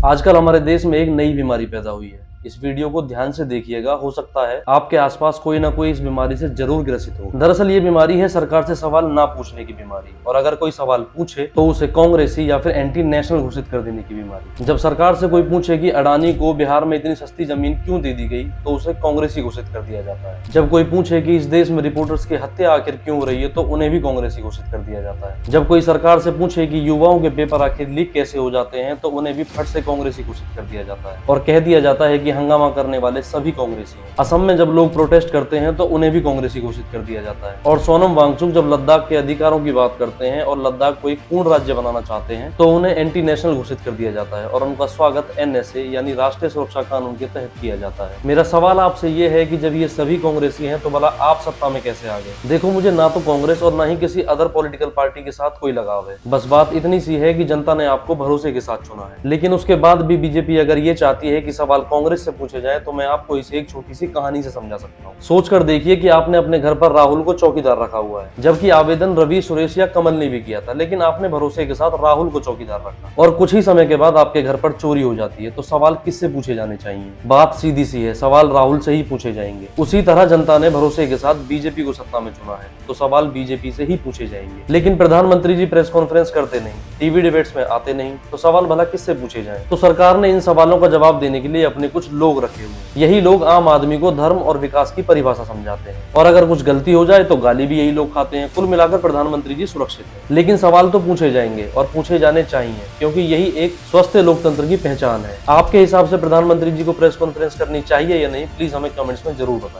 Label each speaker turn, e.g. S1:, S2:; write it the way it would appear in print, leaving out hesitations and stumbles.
S1: आजकल हमारे देश में एक नई बीमारी पैदा हुई है। इस वीडियो को ध्यान से देखिएगा, हो सकता है आपके आसपास कोई ना कोई इस बीमारी से जरूर ग्रसित हो। दरअसल ये बीमारी है सरकार से सवाल ना पूछने की बीमारी, और अगर कोई सवाल पूछे तो उसे कांग्रेसी या फिर एंटी नेशनल घोषित कर देने की बीमारी। जब सरकार से कोई पूछे कि अडानी को बिहार में इतनी सस्ती जमीन क्यों दे दी गई, तो उसे कांग्रेसी घोषित कर दिया जाता है। जब कोई पूछे कि इस देश में रिपोर्टर्स की हत्या आखिर क्यों हो रही है, तो उन्हें भी कांग्रेसी घोषित कर दिया जाता है। जब कोई सरकार से पूछे कि युवाओं के पेपर आखिर लीक कैसे हो जाते हैं, तो उन्हें भी फट से कांग्रेसी घोषित कर दिया जाता है और कह दिया जाता है कि हंगामा करने वाले सभी कांग्रेसी हैं। असम में जब लोग प्रोटेस्ट करते हैं तो उन्हें भी कांग्रेसी घोषित कर दिया जाता है। और सोनम वांगचुक जब लद्दाख के अधिकारों की बात करते हैं और लद्दाख को एक पूर्ण राज्य बनाना चाहते हैं, तो उन्हें एंटी नेशनल घोषित कर दिया जाता है और उनका स्वागत एनएसए यानी राष्ट्रीय सुरक्षा कानून के तहत किया जाता है। मेरा सवाल आपसे ये है कि जब ये सभी कांग्रेसी हैं तो भला आप सत्ता में कैसे आ गए? देखो, मुझे ना तो कांग्रेस और ना ही किसी अदर पॉलिटिकल पार्टी के साथ कोई लगाव है। बस बात इतनी सी है कि जनता ने आपको भरोसे के साथ चुना है। लेकिन उसके बाद भी बीजेपी अगर ये चाहती है कि सवाल कांग्रेस से पूछे जाए, तो मैं आपको इसे एक छोटी सी कहानी से समझा सकता हूँ। सोचकर देखिए कि आपने अपने घर पर राहुल को चौकीदार रखा हुआ है, जबकि आवेदन रवि, सुरेश या कमल ने भी किया था, लेकिन आपने भरोसे के साथ राहुल को चौकीदार रखा और कुछ ही समय के बाद आपके घर पर चोरी हो जाती है। तो सवाल किससे पूछे जाने चाहिए? बात सीधी सी है, सवाल राहुल से ही पूछे जाएंगे। उसी तरह जनता ने भरोसे के साथ बीजेपी को सत्ता में चुना है, तो सवाल बीजेपी से ही पूछे जाएंगे। लेकिन प्रधानमंत्री जी प्रेस कॉन्फ्रेंस करते नहीं, टीवी डिबेट्स में आते नहीं, तो सवाल भला किससे पूछे जाए? तो सरकार ने इन सवालों का जवाब देने के लिए अपने कुछ लोग रखे हुए। यही लोग आम आदमी को धर्म और विकास की परिभाषा समझाते हैं, और अगर कुछ गलती हो जाए तो गाली भी यही लोग खाते हैं। कुल मिलाकर प्रधानमंत्री जी सुरक्षित है। लेकिन सवाल तो पूछे जाएंगे और पूछे जाने चाहिए, क्योंकि यही एक स्वस्थ लोकतंत्र की पहचान है। आपके हिसाब से प्रधानमंत्री जी को प्रेस कॉन्फ्रेंस करनी चाहिए या नहीं? प्लीज हमें कमेंट्स में जरूर बताएं।